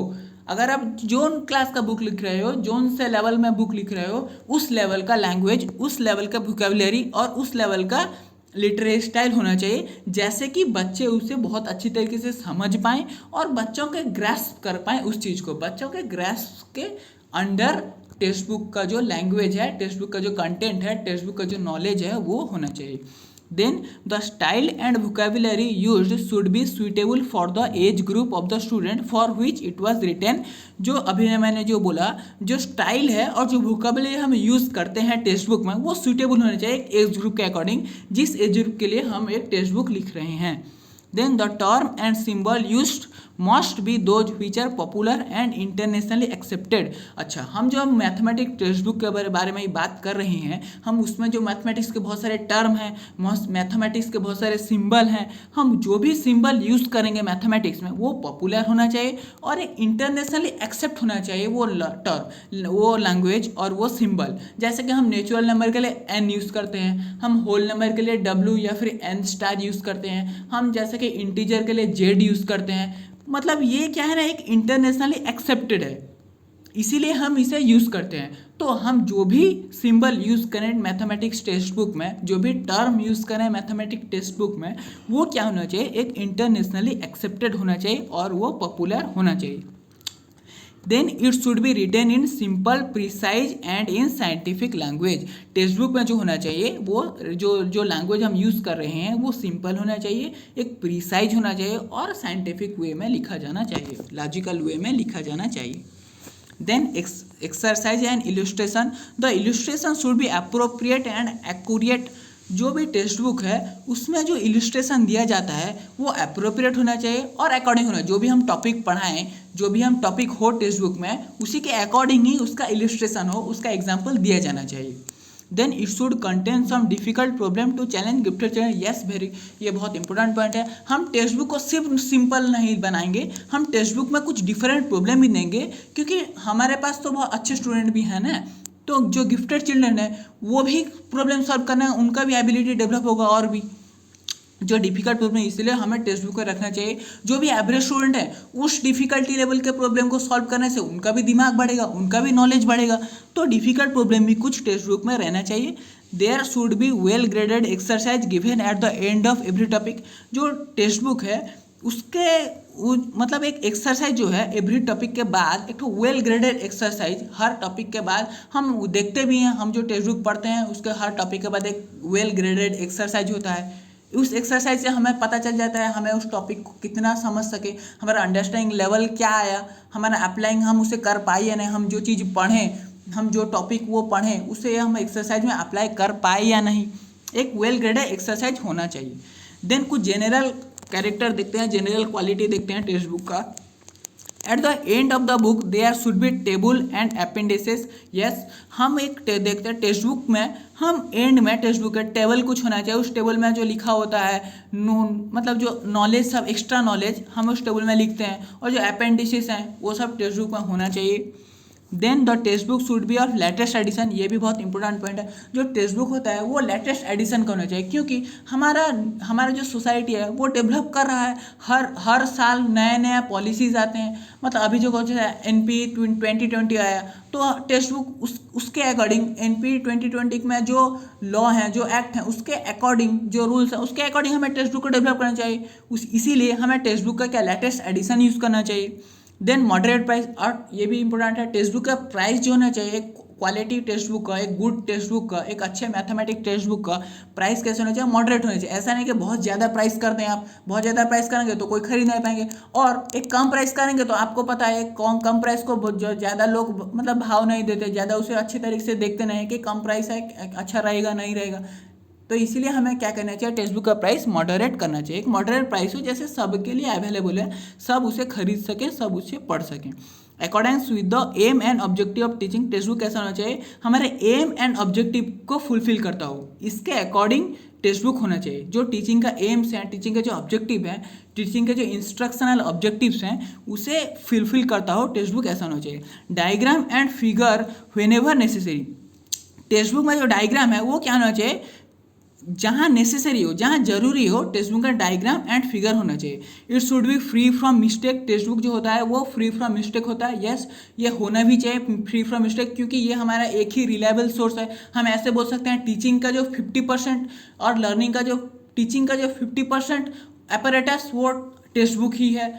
अगर आप जोन क्लास का बुक लिख रहे हो, जोन से लेवल में बुक लिख रहे हो, उस लेवल का लैंग्वेज, उस लेवल का वोकेबलरी और उस लेवल का लिटरेरी स्टाइल होना चाहिए, जैसे कि बच्चे उसे बहुत अच्छी तरीके से समझ पाएँ और बच्चों के ग्रैस्प कर पाएँ उस चीज़ को। बच्चों के ग्रैस्प के अंडर टेक्स्ट बुक का जो लैंग्वेज है, टेक्स्ट बुक का जो कंटेंट है, टेक्स्ट बुक का जो नॉलेज है वो होना चाहिए। Then the style and vocabulary used should be suitable for the age group of the student for which it was written. जो अभी मैंने जो बोला, जो स्टाइल है और जो वोकेबलरी हम यूज़ करते हैं टेक्स्ट बुक में, वो सुइटेबल होना चाहिए एक एज ग्रुप के अकॉर्डिंग, जिस एज ग्रुप के लिए हम एक टेक्स्ट बुक लिख रहे हैं। Then the term and symbol used must be those which are popular and internationally accepted। अच्छा, हम जो मैथमेटिक्स टेक्स्ट बुक के बारे में बात कर रहे हैं, हम उसमें जो मैथमेटिक्स के बहुत सारे टर्म हैं, मैथमेटिक्स के बहुत सारे सिंबल हैं, हम जो भी सिंबल यूज़ करेंगे मैथमेटिक्स में वो पॉपुलर होना चाहिए और एक इंटरनेशनली एक्सेप्ट होना चाहिए वो टर्म, वो लैंग्वेज और वो सिंबल। जैसे कि हम नेचुरल नंबर के लिए n यूज़ करते हैं, हम होल नंबर के लिए w या फिर n स्टार यूज़ करते हैं, हम जैसे कि इंटीजर के लिए z यूज़ करते हैं। मतलब ये क्या है ना, एक इंटरनेशनली एक्सेप्टेड है, इसीलिए हम इसे यूज़ करते हैं। तो हम जो भी सिंबल यूज़ करें मैथमेटिक्स टेक्स्ट बुक में, जो भी टर्म यूज़ करें मैथमेटिक्स टेक्स्ट बुक में, वो क्या होना चाहिए, एक इंटरनेशनली एक्सेप्टेड होना चाहिए और वो पॉपुलर होना चाहिए। Then it should be written in simple, precise and in scientific language. Text book में जो होना चाहिए वो जो लैंग्वेज हम यूज़ कर रहे हैं वो सिंपल होना चाहिए, एक प्रिसाइज होना चाहिए और साइंटिफिक वे में लिखा जाना चाहिए, लॉजिकल वे में लिखा जाना चाहिए। Then exercise and illustration. The illustration should be appropriate and accurate. जो भी टेक्स्ट बुक है उसमें जो इलस्ट्रेशन दिया जाता है वो अप्रोप्रिएट होना चाहिए और अकॉर्डिंग होना। जो भी हम टॉपिक पढ़ाएं, जो भी हम टॉपिक हो टेक्स्ट बुक में, उसी के अकॉर्डिंग ही उसका इलस्ट्रेशन हो, उसका एग्जाम्पल दिया जाना चाहिए। Then it should contain some difficult problem to challenge gifted children. Yes, very, ये बहुत इंपॉर्टेंट पॉइंट है। हम टेक्स्ट बुक को सिर्फ सिंपल नहीं बनाएंगे, हम टेक्स्ट बुक में कुछ डिफरेंट प्रॉब्लम भी देंगे, क्योंकि हमारे पास तो बहुत अच्छे स्टूडेंट भी हैं ना, तो जो गिफ्टेड चिल्ड्रन है वो भी प्रॉब्लम सॉल्व करना, उनका भी एबिलिटी डेवलप होगा और भी जो डिफिकल्ट प्रॉब्लम, इसलिए हमें टेक्स्ट बुक में रखना चाहिए। जो भी एवरेज स्टूडेंट है उस डिफिकल्टी लेवल के प्रॉब्लम को सॉल्व करने से उनका भी दिमाग बढ़ेगा, उनका भी नॉलेज बढ़ेगा, तो डिफिकल्ट प्रॉब्लम भी कुछ टेक्स्ट बुक में रहना चाहिए। There should be well graded exercise given at the end of every topic. जो टेक्स्ट बुक है उसके मतलब एक एक्सरसाइज जो है एवरी टॉपिक के बाद, एक तो वेल ग्रेडेड एक्सरसाइज हर टॉपिक के बाद हम देखते भी हैं, हम जो टेक्स्ट बुक पढ़ते हैं उसके हर टॉपिक के बाद एक वेल ग्रेडेड एक्सरसाइज होता है। उस एक्सरसाइज से हमें पता चल जाता है हमें उस टॉपिक को कितना समझ सके, हमारा अंडरस्टैंडिंग लेवल क्या आया, हमारा अप्लाइंग हम उसे कर पाए या नहीं, हम जो चीज़ पढ़ें, हम जो टॉपिक वो पढ़ें उसे हम एक्सरसाइज में अप्लाई कर पाए या नहीं, एक वेल ग्रेडेड एक्सरसाइज होना चाहिए। देन कुछ जनरल कैरेक्टर देखते हैं, जनरल क्वालिटी देखते हैं टेक्स्ट बुक का। At the end of the book there should be table and appendices. Yes, हम एक देखते हैं टेक्स्ट बुक में, हम एंड में टेक्स्ट बुक का टेबल कुछ होना चाहिए, उस टेबल में जो लिखा होता है मतलब जो नॉलेज, सब एक्स्ट्रा नॉलेज हम उस टेबल में लिखते हैं, और जो अपेंडिसेस हैं वो सब टेक्स्ट बुक में होना चाहिए। Then the text book should be of latest edition. ये भी बहुत इंपॉर्टेंट पॉइंट है, जो टेक्स्ट बुक होता है वो लेटेस्ट एडिशन का होना चाहिए, क्योंकि हमारा जो सोसाइटी है वो डेवलप कर रहा है, हर साल नए नए पॉलिसीज़ आते हैं। मतलब अभी जो NP 2020 आया, तो टेक्स्ट बुक उसके अकॉर्डिंग NP 2020 में जो लॉ हैं, जो एक्ट हैं, उसके अकॉर्डिंग जो रूल्स हैं उसके अकॉर्डिंग हमें टेक्स्ट बुक को डेवलप करना चाहिए। इसीलिए हमें टेक्स्ट बुक का क्या लेटेस्ट एडिशन यूज़ करना चाहिए। देन मॉडरेट प्राइस, और ये भी इंपॉर्टेंट है, टेक्स्ट बुक का प्राइस जो होना चाहिए, एक क्वालिटी टेक्स्ट बुक का, एक गुड टेक्स्ट बुक का, एक अच्छे मैथमेटिक्स टेक्स्ट बुक का प्राइस कैसे होना चाहिए, मॉडरेट होना चाहिए। ऐसा नहीं कि बहुत ज़्यादा प्राइस कर दें, आप बहुत ज़्यादा प्राइस करेंगे तो कोई खरीद नहीं पाएंगे, और एक कम प्राइस करेंगे तो आपको पता है कम प्राइस को जो ज़्यादा लोग मतलब भाव नहीं देते, ज़्यादा उसे अच्छे तरीके से देखते नहीं कि कम प्राइस है, अच्छा रहेगा नहीं रहेगा। तो इसीलिए हमें क्या करना चाहिए, टेक्स्ट बुक का प्राइस मॉडरेट करना चाहिए, एक मॉडरेट प्राइस हो जैसे सबके लिए अवेलेबल है, सब उसे खरीद सकें, सब उसे पढ़ सकें। Accordings with the aim and objective of teaching, text book कैसा होना चाहिए, हमारे एम एंड ऑब्जेक्टिव को फुलफिल करता हो, इसके अकॉर्डिंग टेक्स्ट बुक होना चाहिए। जो टीचिंग का एम्स हैं, टीचिंग के जो ऑब्जेक्टिव हैं, टीचिंग के जो इंस्ट्रक्शनल ऑब्जेक्टिव्स हैं, उसे फुलफिल करता हो, टेक्स्ट बुक ऐसा होना चाहिए। Diagram and figure whenever necessary, text book में जो डायग्राम है वो क्या होना चाहिए, जहाँ नेसेसरी हो, जहाँ जरूरी हो, टेक्स्ट बुक का डायग्राम एंड फिगर होना चाहिए। It should B free from mistake, text book जो होता है वो फ्री फ्रॉम मिस्टेक होता है। यस, ये होना भी चाहिए फ्री फ्रॉम मिस्टेक, क्योंकि ये हमारा एक ही रिलायबल सोर्स है। हम ऐसे बोल सकते हैं टीचिंग का जो 50% और लर्निंग का जो टीचिंग का जो 50% अपैरेटस वो टेक्स्ट बुक ही है।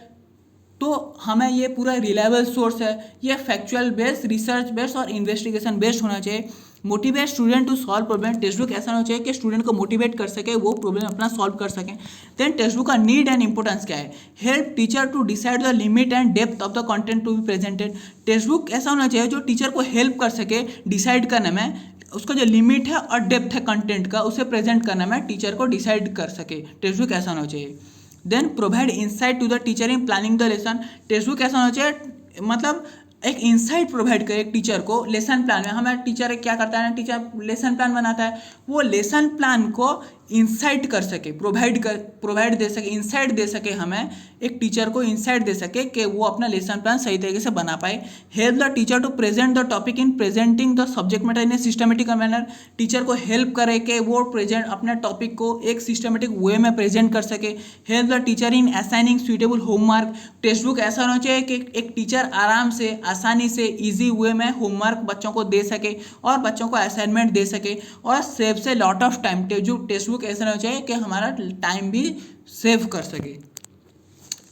तो हमें ये पूरा रिलायबल सोर्स है, ये फैक्चुअल बेस्ड, रिसर्च बेस्ड और इन्वेस्टिगेशन बेस्ड होना चाहिए। Motivate student to solve problem, text book ऐसा होना चाहिए कि स्टूडेंट को मोटिवेट कर सके, वो प्रॉब्लम अपना सॉल्व कर सकें। देन टेक्स्ट बुक का नीड एंड इंपॉर्टेंस क्या है, help teacher to decide the limit and depth of the content to be presented, text book ऐसा होना चाहिए जो टीचर को हेल्प कर सके डिसाइड करने में, उसका जो लिमिट है और डेप्थ है कंटेंट का, उसे प्रेजेंट करने में टीचर को डिसाइड कर सके, टेक्स्ट बुक ऐसा होना चाहिए। Then provide insight to the teacher in planning the lesson, text book ऐसा होना चाहिए, मतलब एक इंसाइट प्रोवाइड करे एक टीचर को लेसन प्लान में। हमारा टीचर क्या करता है ना, टीचर लेसन प्लान बनाता है, वो लेसन प्लान को इंसाइट कर सके, प्रोवाइड दे सके, इंसाइट दे सके, हमें एक टीचर को इंसाइट दे सके कि वो अपना लेसन प्लान सही तरीके से बना पाए। Help the teacher to present the topic in presenting the subject matter in a systematic manner, teacher को हेल्प करे कि वो प्रेजेंट अपने टॉपिक को एक सिस्टमेटिक वे में प्रेजेंट कर सके। Help the teacher in assigning suitable homework, text book ऐसा होना चाहिए कि एक टीचर आराम से, आसानी से, ईजी वे में होमवर्क बच्चों को दे सके और बच्चों को असाइनमेंट दे सके और सेव से लॉट ऑफ टाइम, जो टेक्स्ट बुक ऐसा होना चाहिए कि हमारा टाइम भी सेव कर सके।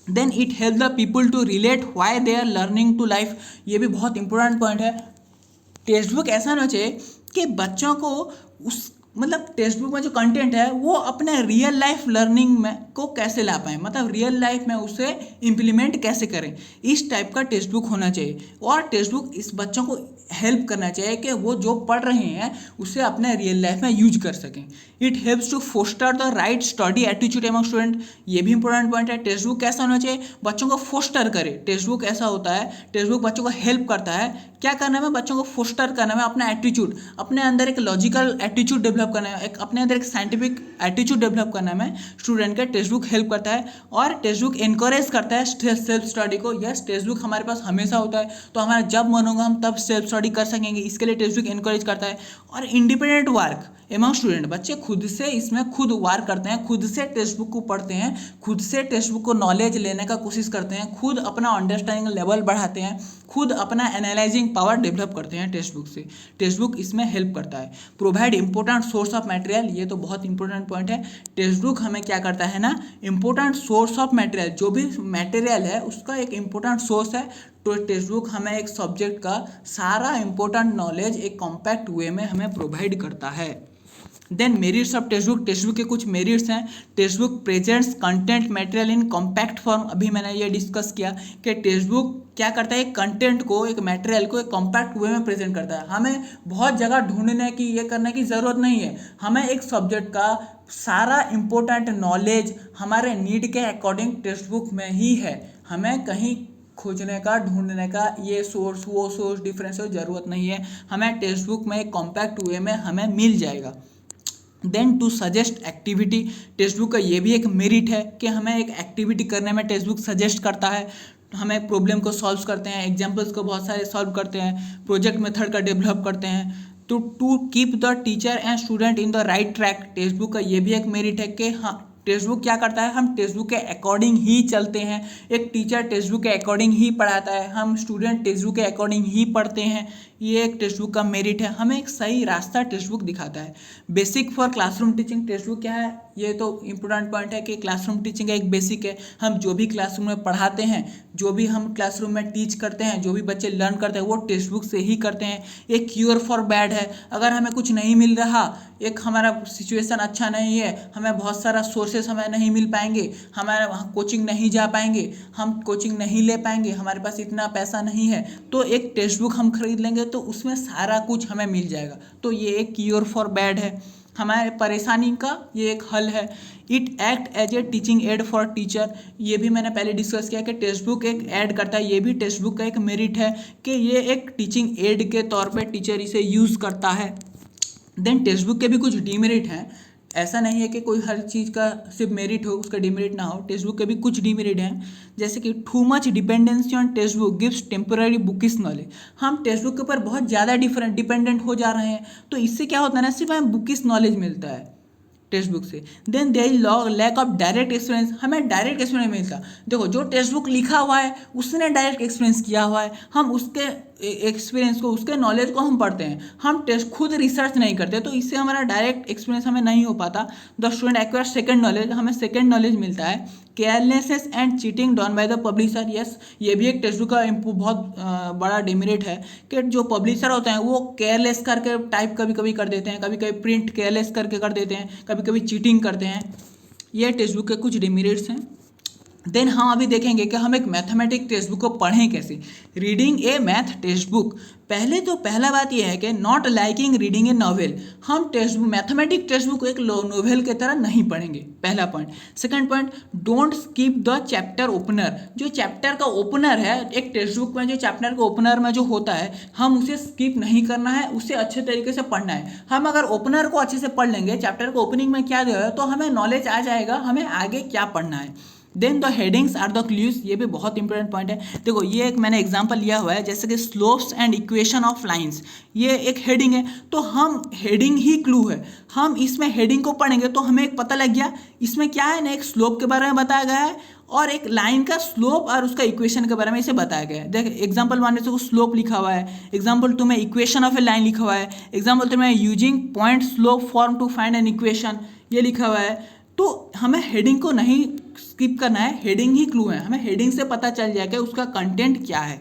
Then it help the people to relate why they are learning to life, ये भी बहुत इंपॉर्टेंट पॉइंट है। टेक्स्ट बुक ऐसा होना चाहिए कि बच्चों को उस मतलब टेक्स्ट बुक में जो कंटेंट है वो अपने रियल लाइफ लर्निंग में को कैसे ला पाएँ, मतलब रियल लाइफ में उसे इम्प्लीमेंट कैसे करें, इस टाइप का टेक्स्ट बुक होना चाहिए। और टेक्स्ट बुक इस बच्चों को हेल्प करना चाहिए कि वो जो पढ़ रहे हैं उसे अपने रियल लाइफ में यूज कर सकें। It helps to foster the right study attitude among student, ये भी इंपॉर्टेंट पॉइंट है। टेक्स्ट बुक कैसा होना चाहिए, बच्चों को फोस्टर करे। टेक्स्ट बुक ऐसा होता है, टेक्स्ट बुक बच्चों को हेल्प करता है क्या करने में, बच्चों को फोस्टर करने में, अपना एटीट्यूड, अपने अंदर एक लॉजिकल एटीट्यूड डेवलप करने में, एक अपने अंदर एक साइंटिफिक एटीट्यूड डेवलप करने में स्टूडेंट का टेक्स्ट बुक हेल्प करता है। और टेक्स्ट बुक एनकरेज करता है सेल्फ स्टडी को। यस, टेक्स्ट बुक हमारे पास हमेशा होता है, तो हमारा जब मन होगा हम तब सेल्फ स्टडी कर सकेंगे, इसके लिए टेक्स्ट बुक एनकरेज करता है। और इंडिपेंडेंट वर्क एमंग स्टूडेंट, बच्चे खुद से इसमें खुद वर्क करते हैं, खुद से टेक्स्ट बुक को पढ़ते हैं, खुद से टेक्स्ट बुक को नॉलेज लेने का कोशिश करते हैं, खुद अपना अंडरस्टैंडिंग लेवल बढ़ाते हैं, खुद अपना एनालाइजिंग पावर डेवलप करते हैं टेक्स्ट बुक से। टेक्स्ट बुक इसमें हेल्प करता है। Provide important source of material, ये तो बहुत इंपॉर्टेंट पॉइंट है। टेक्स्ट बुक हमें क्या करता है ना, इंपॉर्टेंट सोर्स ऑफ मटेरियल, जो भी मटेरियल है उसका एक इंपॉर्टेंट सोर्स है। तो टेक्स्ट बुक हमें एक सब्जेक्ट का सारा इंपॉर्टेंट नॉलेज एक कॉम्पैक्ट वे में हमें प्रोवाइड करता है। Then merits of text book, text book के कुछ मेरिट्स हैं। Text book presents content material in compact form, अभी मैंने ये डिस्कस किया कि टेक्स्ट बुक क्या करता है, एक कंटेंट को, एक मटेरियल को एक कॉम्पैक्ट वे में प्रेजेंट करता है। हमें बहुत जगह ढूंढने की, ये करने की ज़रूरत नहीं है, हमें एक सब्जेक्ट का सारा इंपॉर्टेंट नॉलेज हमारे नीड के अकॉर्डिंग टेक्स्ट बुक में ही है। हमें कहीं खोजने का, ढूंढने का, ये सोर्स वो सोर्स डिफरेंस ज़रूरत नहीं है, हमें टेक्स्ट बुक में एक कॉम्पैक्ट वे में हमें मिल जाएगा। Then to suggest activity, text book का ये भी एक मेरिट है कि हमें एक एक्टिविटी करने में टेक्स्ट बुक सजेस्ट करता है। हमें प्रॉब्लम को सॉल्व करते हैं, एग्जाम्पल्स को बहुत सारे सॉल्व करते हैं, प्रोजेक्ट मेथड का डेवलप करते हैं। तो to keep the teacher and student in the right track, text book का ये भी एक मेरिट है कि हाँ, टेक्स्ट बुक क्या करता है, हम टेक्स्ट बुक के अकॉर्डिंग ही चलते हैं। एक टीचर टेक्स्ट बुक के अकॉर्डिंग ही पढ़ाता है, हम स्टूडेंट टेक्स्ट बुक के अकॉर्डिंग ही पढ़ते हैं। ये एक टेक्स्ट बुक का मेरिट है, हमें एक सही रास्ता टेक्स्ट बुक दिखाता है। Basic for classroom teaching, text book क्या है, ये तो इंपॉर्टेंट पॉइंट है कि क्लासरूम टीचिंग का एक बेसिक है। हम जो भी क्लासरूम में पढ़ाते हैं, जो भी हम क्लासरूम में टीच करते हैं, जो भी बच्चे लर्न करते हैं वो टेक्स्ट बुक से ही करते हैं। एक क्योर फॉर बैड है, अगर हमें कुछ नहीं मिल रहा, एक हमारा सिचुएशन अच्छा नहीं है, हमें बहुत सारा सोर्सेस हमें नहीं मिल पाएंगे, हमारे वहाँ कोचिंग नहीं जा पाएंगे, हम कोचिंग नहीं ले पाएंगे, हमारे पास इतना पैसा नहीं है, तो एक टेक्स्ट बुक हम खरीद लेंगे तो उसमें सारा कुछ हमें मिल जाएगा। तो ये एक क्योर फॉर बैड है। हमारे परेशानी का ये एक हल है। It act as a teaching aid for teacher, ये भी मैंने पहले डिस्कस किया कि टेक्स्ट बुक एक ऐड करता है, ये भी टेक्स्ट बुक का एक मेरिट है कि ये एक टीचिंग एड के तौर पे टीचर इसे यूज़ करता है। देन टेक्स्ट बुक के भी कुछ डीमेरिट हैं, ऐसा नहीं है कि कोई हर चीज़ का सिर्फ मेरिट हो उसका डीमेरिट ना हो, टेक्स्ट बुक के भी कुछ डीमेरिट हैं, जैसे कि too much dependency on text book gives temporary bookish knowledge. हम टेक्स्ट बुक के ऊपर बहुत ज़्यादा डिपेंडेंट हो जा रहे हैं, तो इससे क्या होता है ना, सिर्फ हमें बुकिश नॉलेज मिलता है टेक्स्ट बुक से। Then there is lack of direct experience, हमें डायरेक्ट एक्सपीरियंस मिलता। देखो जो टेक्स्ट बुक लिखा हुआ है उसने डायरेक्ट एक्सपीरियंस किया हुआ है, हम उसके एक्सपीरियंस को, उसके नॉलेज को हम पढ़ते हैं, हम टेस्ट खुद रिसर्च नहीं करते, तो इससे हमारा डायरेक्ट एक्सपीरियंस हमें नहीं हो पाता। The student acquire second knowledge, हमें सेकंड नॉलेज मिलता है। Carelessness and cheating done by the publisher, yes ये भी एक टेक्स्ट बुक का बहुत बड़ा डिमेरिट है कि जो पब्लिशर होते हैं वो केयरलेस करके टाइप कभी कभी कर देते हैं, कभी कभी प्रिंट केयरलेस करके कर देते हैं, कभी कभी चीटिंग करते हैं। ये टेक्स्ट बुक के कुछ डिमेरिट्स हैं। देन हम अभी देखेंगे कि हम एक मैथमेटिक्स टेक्स्ट बुक को पढ़ें कैसे। Reading a math text book, पहले तो पहला बात यह है कि not liking reading a novel, हम text book mathematics text book को एक नोवेल की तरह नहीं पढ़ेंगे, पहला point. Second point, don't skip the chapter opener, जो चैप्टर का ओपनर है एक टेक्स्ट बुक में, जो चैप्टर का ओपनर में जो होता है हम उसे स्किप नहीं करना है, उसे अच्छे तरीके से पढ़ना है। हम अगर ओपनर को अच्छे से पढ़ लेंगे, चैप्टर को ओपनिंग में क्या दिया है, तो हमें नॉलेज आ जाएगा हमें आगे क्या पढ़ना है। Then the headings are the clues, ये भी बहुत इंपॉर्टेंट पॉइंट है। देखो ये एक मैंने एग्जांपल लिया हुआ है, जैसे कि slopes and equation of lines, ये एक हेडिंग है, तो हम हेडिंग ही क्लू है, हम इसमें हेडिंग को पढ़ेंगे तो हमें एक पता लग गया इसमें क्या है ना, एक स्लोप के बारे में बताया गया है और एक लाइन का स्लोप और उसका इक्वेशन के बारे में इसे बताया गया है। देख एग्जांपल मानने से स्लोप लिखा हुआ है, एग्जांपल टू में इक्वेशन ऑफ ए लाइन लिखा हुआ है, एग्जांपल टू में using point slope form to find an equation, ये लिखा हुआ है। तो हमें हेडिंग को नहीं स्किप करना है, हेडिंग ही क्लू है, हमें हेडिंग से पता चल जाएगा उसका कंटेंट क्या है।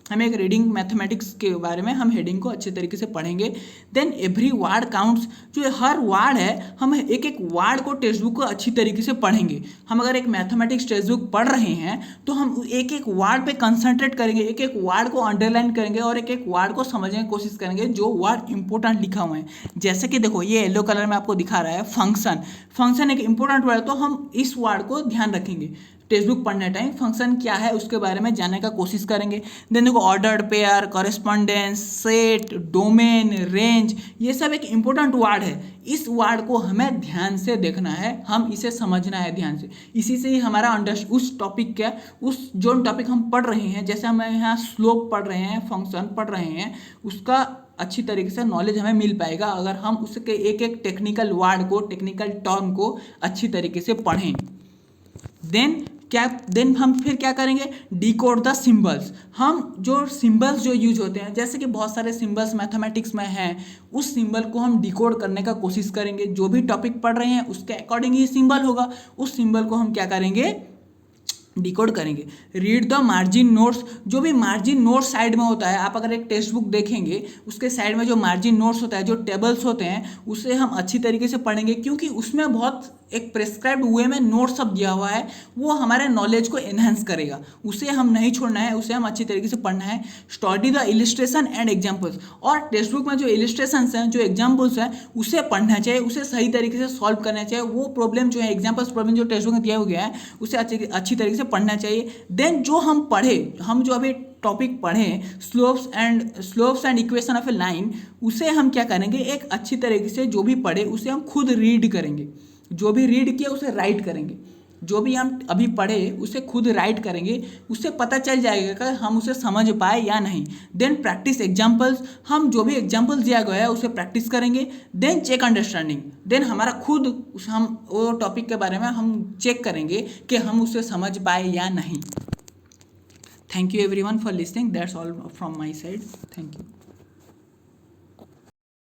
हमें एक रीडिंग मैथमेटिक्स के बारे में हम हेडिंग को अच्छे तरीके से पढ़ेंगे। देन एवरी वर्ड काउंट्स, जो हर वर्ड है हम एक एक वर्ड को टेक्स्ट बुक को अच्छी तरीके से पढ़ेंगे। हम अगर एक मैथमेटिक्स टेक्स्ट बुक पढ़ रहे हैं तो हम एक एक वर्ड पे कंसंट्रेट करेंगे, एक एक वर्ड को अंडरलाइन करेंगे और एक एक वर्ड को समझने की कोशिश करेंगे जो वर्ड इंपॉर्टेंट लिखा हुआ है। जैसे कि देखो ये येलो कलर में आपको दिखा रहा है फंक्शन, फंक्शन एक इंपॉर्टेंट वर्ड है, तो हम इस वर्ड को ध्यान रखेंगे टेक्स्ट बुक पढ़ने टाइम, फंक्शन क्या है उसके बारे में जानने का कोशिश करेंगे। देन देखो ordered pair, correspondence, set, domain, range, ये सब एक इंपॉर्टेंट वर्ड है, इस वर्ड को हमें ध्यान से देखना है, हम इसे समझना है ध्यान से, इसी से ही हमारा उस टॉपिक का, उस जो टॉपिक हम पढ़ रहे हैं, जैसे हम यहाँ स्लोप पढ़ रहे हैं, फंक्शन पढ़ रहे हैं, उसका अच्छी तरीके से नॉलेज हमें मिल पाएगा अगर हम उसके एक एक टेक्निकल वर्ड को, टेक्निकल टर्म को अच्छी तरीके से पढ़ें। देन हम फिर क्या करेंगे, डिकोड द सिंबल्स, हम जो सिंबल्स जो यूज होते हैं, जैसे कि बहुत सारे सिंबल्स मैथमेटिक्स में हैं, उस सिंबल को हम डिकोड करने का कोशिश करेंगे। जो भी टॉपिक पढ़ रहे हैं उसके अकॉर्डिंग ही सिंबल होगा, उस सिंबल को हम क्या करेंगे, डिकोड करेंगे। रीड द मार्जिन नोट्स, जो भी मार्जिन नोट्स साइड में होता है, आप अगर एक टेक्स्ट बुक देखेंगे उसके साइड में जो मार्जिन नोट्स होता है, जो टेबल्स होते हैं, उसे हम अच्छी तरीके से पढ़ेंगे क्योंकि उसमें बहुत एक प्रेस्क्राइब्ड वे में नोट सब दिया हुआ है, वो हमारे नॉलेज को एनहांस करेगा, उसे हम नहीं छोड़ना है, उसे हम अच्छी तरीके से पढ़ना है। Study the illustration and examples, और टेक्स्ट बुक में जो इलिस्ट्रेशंस हैं, जो एग्जाम्पल्स हैं, उसे पढ़ना चाहिए, उसे सही तरीके से सॉल्व करना चाहिए। वो प्रॉब्लम जो है, एग्जाम्पल्स प्रॉब्लम जो टेक्स्ट बुक में दिया हुआ है, उसे अच्छी तरीके से पढ़ना चाहिए। देन जो हम पढ़े, हम जो अभी टॉपिक पढ़ें slopes and equation of a line, उसे हम क्या करेंगे, एक अच्छी तरीके से जो भी पढ़े उसे हम खुद रीड करेंगे, जो भी रीड किया उसे राइट करेंगे, जो भी हम अभी पढ़े उसे खुद राइट करेंगे, उससे पता चल जाएगा कि हम उसे समझ पाए या नहीं। देन प्रैक्टिस एग्जाम्पल्स, हम जो भी एग्जाम्पल्स दिया गया है उसे प्रैक्टिस करेंगे। देन चेक अंडरस्टैंडिंग, देन हमारा खुद हम वो टॉपिक के बारे में हम चेक करेंगे कि हम उसे समझ पाए या नहीं। Thank you everyone for listening, that's all from my side, thank you.